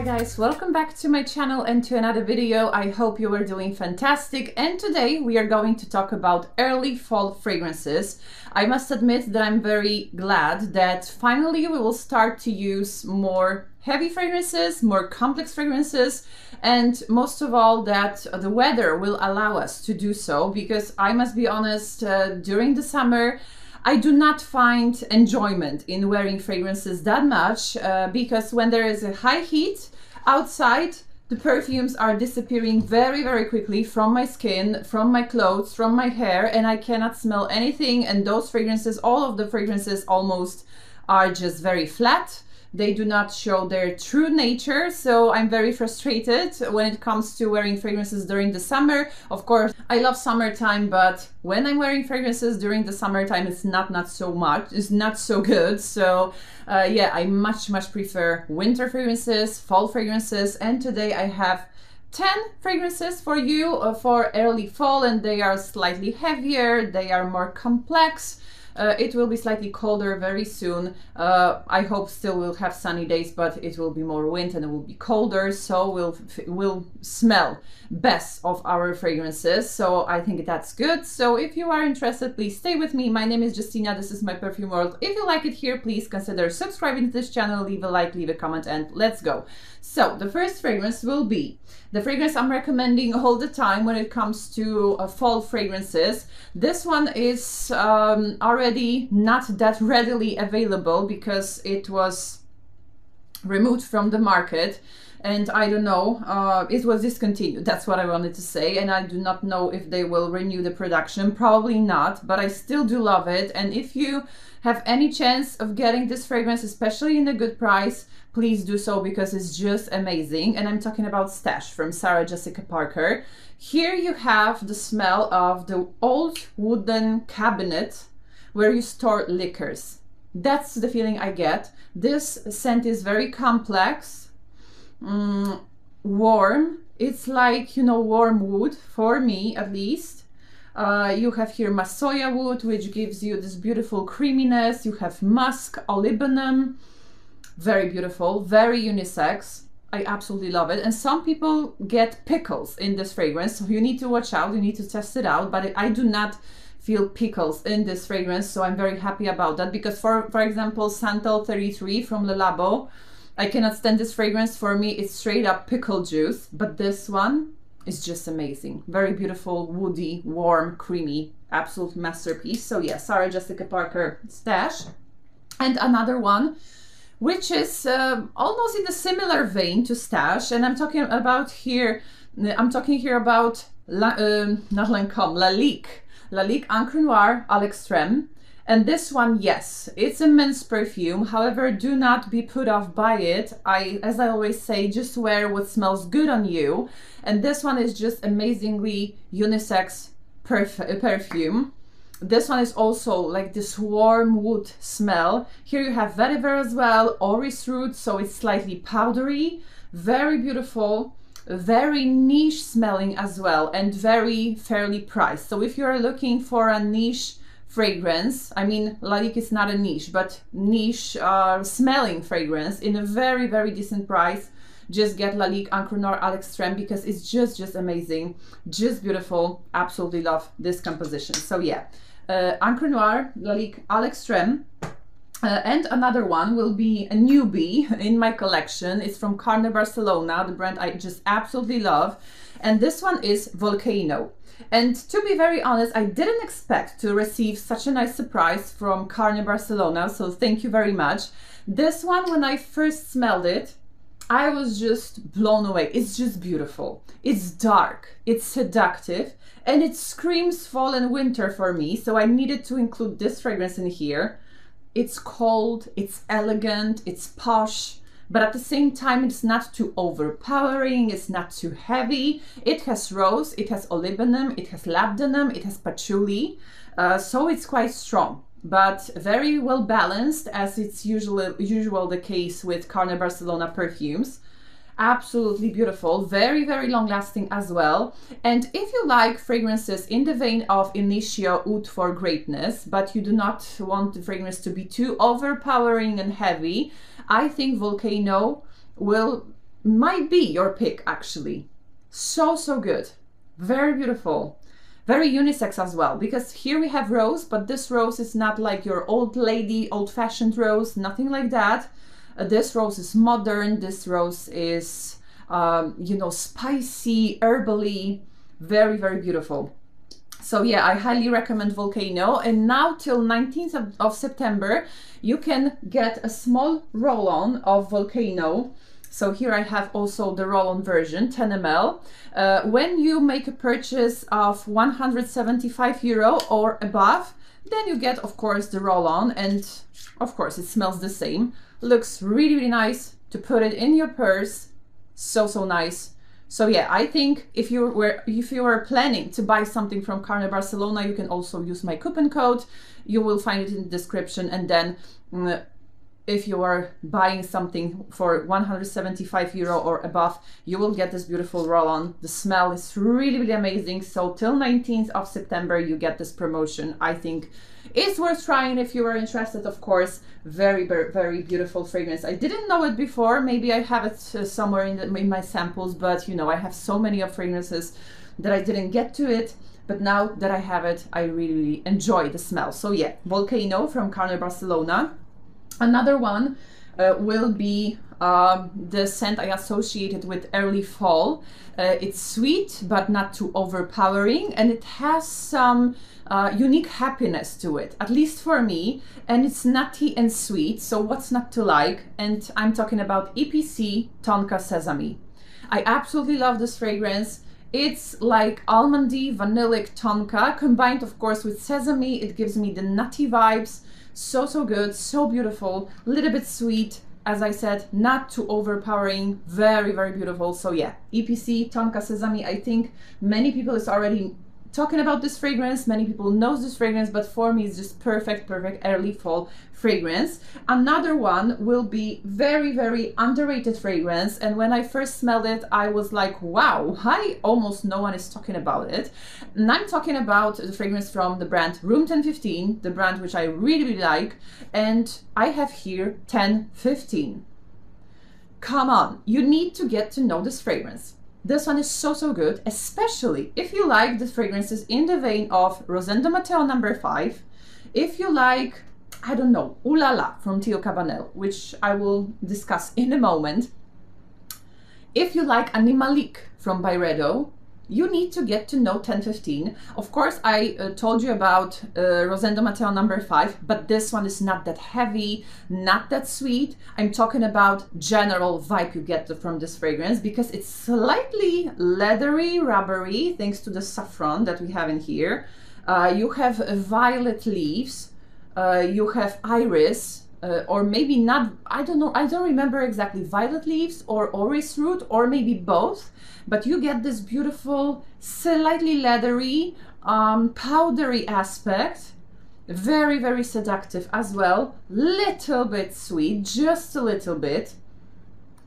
Hi guys, welcome back to my channel and to another video. I hope you are doing fantastic, and today we are going to talk about early fall fragrances. I must admit that I'm very glad that finally we will start to use more heavy fragrances, more complex fragrances, and most of all that the weather will allow us to do so, because I must be honest, during the summer I do not find enjoyment in wearing fragrances that much because when there is a high heat outside, the perfumes are disappearing very, very quickly from my skin, from my clothes, from my hair, and I cannot smell anything. And those fragrances, all of the fragrances almost, are just very flat. They do not show their true nature, so I'm very frustrated when it comes to wearing fragrances during the summer. Of course, I love summertime, but when I'm wearing fragrances during the summertime, it's not so much, it's not so good. So yeah, I much prefer winter fragrances, fall fragrances, and today I have 10 fragrances for you for early fall, and they are slightly heavier, they are more complex. It will be slightly colder very soon. I hope still we'll have sunny days, but it will be more wind and it will be colder, so we'll smell best of our fragrances. So I think that's good. So if you are interested, please stay with me. My name is Justina. This is my perfume world. If you like it here, please consider subscribing to this channel, leave a like, leave a comment, and let's go. So the first fragrance will be the fragrance I'm recommending all the time when it comes to fall fragrances. This one is already not that readily available because it was removed from the market, and I don't know, it was discontinued. That's what I wanted to say, and I do not know if they will renew the production. Probably not, but I still do love it. And if you have any chance of getting this fragrance, especially in a good price, please do so, because it's just amazing. And I'm talking about Stash from Sarah Jessica Parker. Here you have the smell of the old wooden cabinet where you store liquors. That's the feeling I get. This scent is very complex, warm. It's like, you know, warm wood, for me at least. You have here Massoya wood, which gives you this beautiful creaminess. You have musk, olibanum. Very beautiful, very unisex. I absolutely love it. And some people get pickles in this fragrance, so you need to watch out, you need to test it out. But I do not feel pickles in this fragrance, so I'm very happy about that, because for example, Santal 33 from Le Labo, I cannot stand this fragrance. For me, it's straight up pickle juice, but this one is just amazing. Very beautiful, woody, warm, creamy, absolute masterpiece. So yeah, Sarah Jessica Parker Stash. And another one which is almost in a similar vein to Stash, and I'm talking here about not Lancôme, Lalique Encre Noire à l'Extrême. And this one, yes, it's a men's perfume. However, do not be put off by it. As I always say, just wear what smells good on you. And this one is just amazingly unisex perfume. This one is also like this warm wood smell. Here you have vetiver as well, orris root, so it's slightly powdery, very beautiful, very niche smelling as well, and very fairly priced. So if you're looking for a niche fragrance, I mean, Lalique is not a niche, but niche smelling fragrance in a very, very decent price, just get Lalique Encre Noire à l'Extrême, because it's just amazing, just beautiful. Absolutely love this composition. So yeah, Encre Noire, Lalique à l'Extrême. And another one will be a newbie in my collection. It's from Carre Barcelona, the brand I just absolutely love. And this one is Volcano. And to be very honest, I didn't expect to receive such a nice surprise from Carre Barcelona, so thank you very much. This one, when I first smelled it, I was just blown away. It's just beautiful. It's dark, it's seductive, and it screams fall and winter for me, so I needed to include this fragrance in here. It's cold, it's elegant, it's posh, but at the same time it's not too overpowering, it's not too heavy. It has rose, it has olibanum, it has labdanum, it has patchouli, so it's quite strong, but very well balanced, as it's usual the case with Carre Barcelona perfumes. Absolutely beautiful, very long lasting as well. And if you like fragrances in the vein of Initio Oud for Greatness, but you do not want the fragrance to be too overpowering and heavy, I think Volcano will might be your pick actually. So, so good. Very beautiful. Very unisex as well, because here we have rose, but this rose is not like your old lady, old-fashioned rose, nothing like that. This rose is modern. This rose is, you know, spicy, herbally, very, very beautiful. So yeah, I highly recommend Volcano. And now till 19th of September, you can get a small roll-on of Volcano. So here I have also the roll-on version, 10 ml. When you make a purchase of 175 euro or above, then you get, of course, the roll-on, and of course it smells the same. Looks really, really nice to put it in your purse. So, so nice. So yeah, I think if you were planning to buy something from Carre Barcelona, you can also use my coupon code. You will find it in the description, and then if you are buying something for 175 euro or above, you will get this beautiful roll-on. The smell is really, really amazing. So till 19th of September, you get this promotion. I think it's worth trying if you are interested, of course. Very, very, very beautiful fragrance. I didn't know it before. Maybe I have it somewhere in my samples, but you know, I have so many of fragrances that I didn't get to it. But now that I have it, I really, really enjoy the smell. So yeah, Volcano from Carre Barcelona. Another one will be the scent I associated with early fall. It's sweet, but not too overpowering, and it has some unique happiness to it, at least for me, and it's nutty and sweet, so what's not to like? And I'm talking about EPC Tonka Sesame. I absolutely love this fragrance. It's like almondy, vanillic tonka, combined of course with sesame. It gives me the nutty vibes. So, so good, so beautiful, a little bit sweet, as I said, not too overpowering, very, very beautiful. So yeah, EPC Tonka Sesame, I think many people is already talking about this fragrance, many people knows this fragrance, but for me it's just perfect early fall fragrance. Another one will be very, very underrated fragrance, and when I first smelled it, I was like, wow, why almost no one is talking about it? And I'm talking about the fragrance from the brand Room 1015, the brand which I really, really like, and I have here 1015. Come on, you need to get to know this fragrance. This one is so, so good, especially if you like the fragrances in the vein of Rosendo Matteo No. 5. If you like, I don't know, Ooh La La from Teo Cabanel, which I will discuss in a moment. If you like Animalique from Byredo, you need to get to know 1015. Of course, I told you about Rosendo Matteo No. 5, but this one is not that heavy, not that sweet. I'm talking about general vibe you get from this fragrance, because it's slightly leathery, rubbery, thanks to the saffron that we have in here. You have violet leaves, you have iris, or maybe not, I don't know, I don't remember exactly, violet leaves or orris root, or maybe both, but you get this beautiful, slightly leathery, powdery aspect, very, very seductive as well, little bit sweet, just a little bit.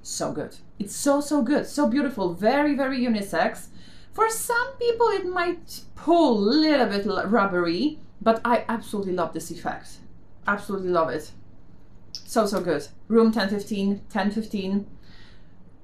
So good. It's so, so good, so beautiful, very, very unisex. For some people it might pull a little bit rubbery, but I absolutely love this effect. Absolutely love it. So, so good. Room 1015, 1015.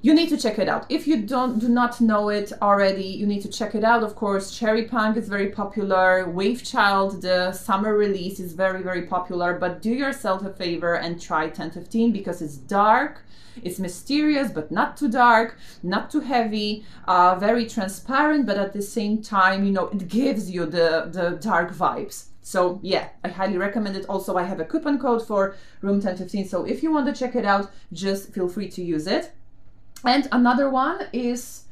You need to check it out. If you do not know it already, you need to check it out. Of course, Cherry Punk is very popular. Wave Child, the summer release, is very, very popular. But do yourself a favor and try 1015, because it's dark, it's mysterious, but not too dark, not too heavy, very transparent, but at the same time, you know, it gives you the dark vibes. So yeah, I highly recommend it. Also, I have a coupon code for Room 1015, so if you want to check it out, just feel free to use it. And another one is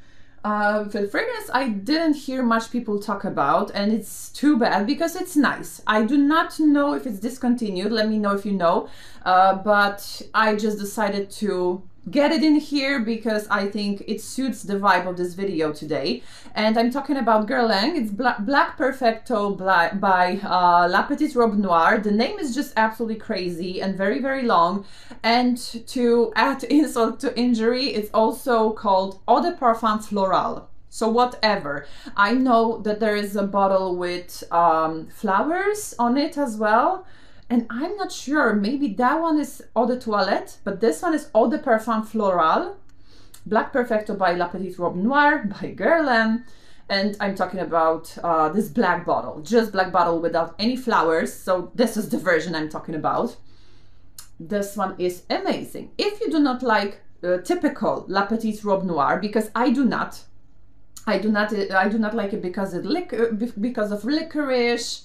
the fragrance I didn't hear much people talk about, and it's too bad because it's nice. I do not know if it's discontinued, let me know if you know, but I just decided to get it in here because I think it suits the vibe of this video today. And I'm talking about Guerlain. It's Black Perfecto by La Petite Robe Noire. The name is just absolutely crazy and very, very long. And to add insult to injury, it's also called Eau de Parfum Florale. So whatever. I know that there is a bottle with flowers on it as well. And I'm not sure, maybe that one is Eau de Toilette, but this one is Eau de Parfum Florale. Black Perfecto by La Petite Robe Noire by Guerlain. And I'm talking about this black bottle, just black bottle without any flowers. So this is the version I'm talking about. This one is amazing. If you do not like typical La Petite Robe Noire, because I do not like it because of licorice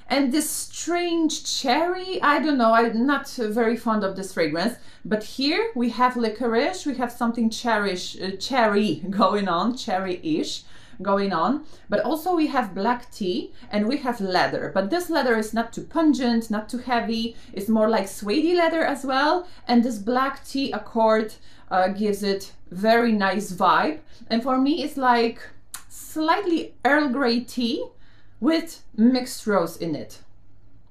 and this strange cherry. I don't know, I'm not very fond of this fragrance. But here we have licorice, we have something cherry going on, cherry-ish going on, but also we have black tea and we have leather, but this leather is not too pungent, not too heavy, it's more like suede leather as well, and this black tea accord gives it very nice vibe. And for me it's like slightly Earl Grey tea with mixed rose in it.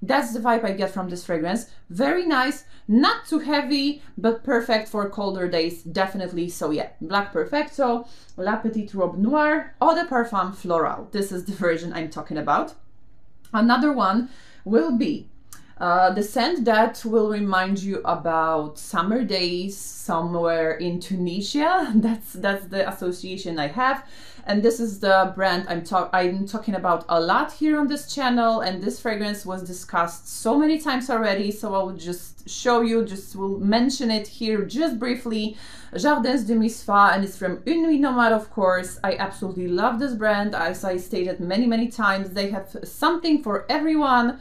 That's the vibe I get from this fragrance. Very nice, not too heavy, but perfect for colder days, definitely. So yeah, Black Perfecto, La Petite Robe Noire, Eau de Parfum Florale. This is the version I'm talking about. Another one will be the scent that will remind you about summer days somewhere in Tunisia. That's the association I have. And this is the brand I'm talking about a lot here on this channel, and this fragrance was discussed so many times already, so I will just show you, will mention it here just briefly. Jardins de Misfah, and it's from Nuit Nomade, of course. I absolutely love this brand. As I stated many times, they have something for everyone.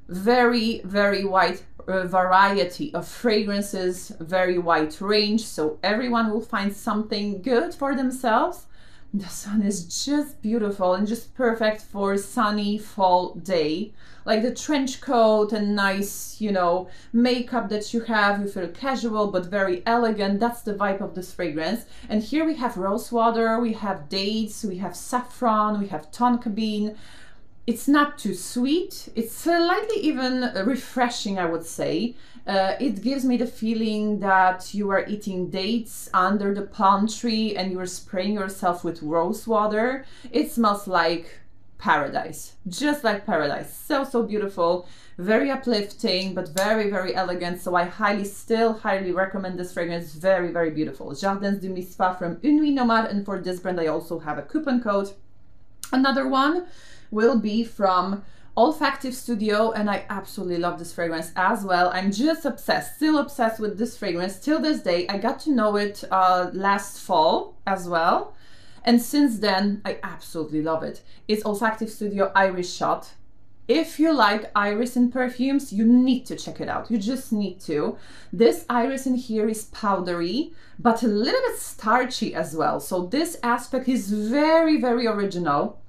Very wide variety of fragrances, very wide range, so everyone will find something good for themselves. This one is just beautiful and just perfect for sunny fall day, like the trench coat and nice, you know, makeup that you have. You feel casual but very elegant. That's the vibe of this fragrance. And here we have rose water, we have dates, we have saffron, we have tonka bean. It's not too sweet, it's slightly even refreshing, I would say. It gives me the feeling that you are eating dates under the palm tree and you are spraying yourself with rose water. It smells like paradise, just like paradise. So beautiful, very uplifting, but very elegant. So I still highly recommend this fragrance. Very beautiful. Jardins de Misfah from Nuit Nomade, and for this brand I also have a coupon code. Another one will be from Olfactive Studio, and I absolutely love this fragrance as well. I'm just still obsessed with this fragrance till this day. I got to know it last fall as well, and since then I absolutely love it. It's Olfactive Studio Iris Shot. If you like iris in perfumes, you need to check it out. You just need to. This iris in here is powdery, but a little bit starchy as well. So this aspect is very original.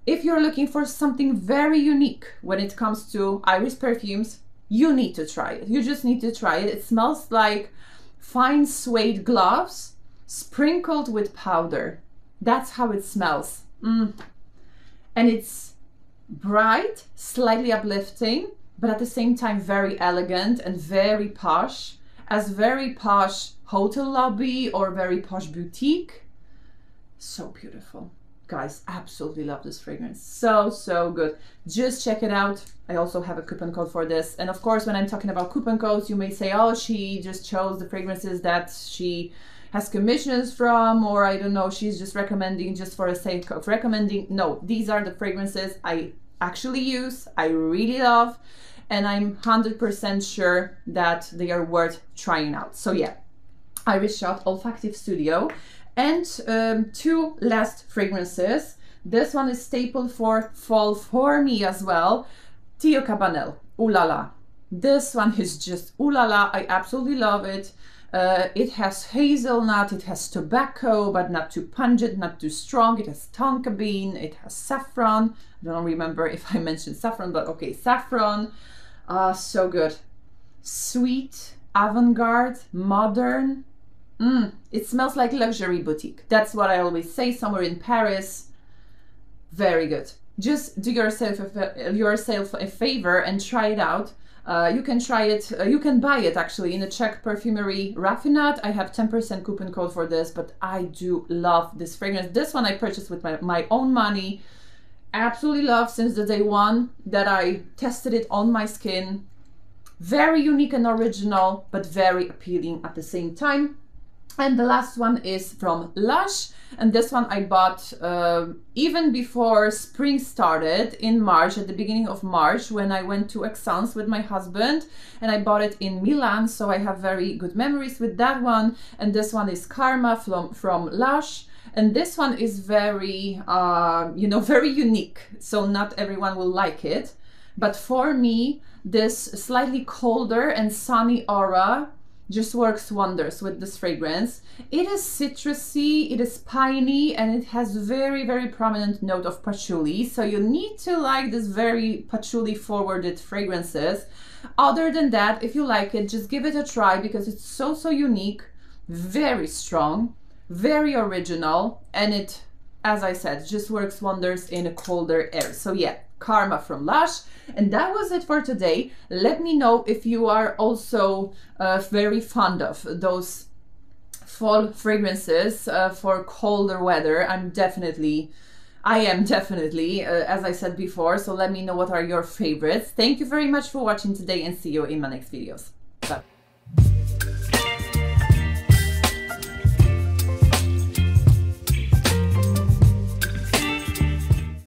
If you're looking for something very unique when it comes to iris perfumes, you need to try it. You just need to try it. It smells like fine suede gloves sprinkled with powder. That's how it smells. And it's bright, slightly uplifting, but at the same time very elegant and very posh, as very posh hotel lobby or very posh boutique. So beautiful. Guys, absolutely love this fragrance. So good. Just check it out. I also have a coupon code for this. And of course, when I'm talking about coupon codes, you may say, oh, she just chose the fragrances that she has commissions from, or I don't know, she's just recommending just for the sake of recommending. No, these are the fragrances I actually use, I really love, and I'm 100% sure that they are worth trying out. So yeah, Iris Shot, Olfactive Studio. And two last fragrances. This one is staple for fall for me as well. Teo Cabanel Oh La La. This one is just ooh la la. I absolutely love it. It has hazelnut, it has tobacco, but not too pungent, not too strong. It has tonka bean, it has saffron. I don't remember if I mentioned saffron, but okay, saffron. So good. Sweet, avant-garde, modern. It smells like luxury boutique. That's what I always say, somewhere in Paris. Very good. Just do yourself a favor and try it out. You can try it, you can buy it actually in the Czech perfumery RAFINAD. I have 10% coupon code for this, but I do love this fragrance. This one I purchased with my own money. Absolutely love since the day one that I tested it on my skin. Very unique and original, but very appealing at the same time. And the last one is from Lush, and this one I bought even before spring started in March, at the beginning of March, when I went to Aix-en-Provence with my husband, and I bought it in Milan, so I have very good memories with that one. And this one is Karma from Lush, and this one is very, you know, very unique, so not everyone will like it. But for me, this slightly colder and sunny aura just works wonders with this fragrance. It is citrusy, it is piney, and it has very, very prominent note of patchouli. So you need to like this very patchouli forwarded fragrances. Other than that, if you like it, just give it a try, because it's so, so unique, very strong, very original, and it, as I said, just works wonders in a colder air. So yeah, Karma from Lush. And that was it for today. Let me know if you are also very fond of those fall fragrances for colder weather. I am definitely, as I said before, so let me know what are your favorites. Thank you very much for watching today, and see you in my next videos.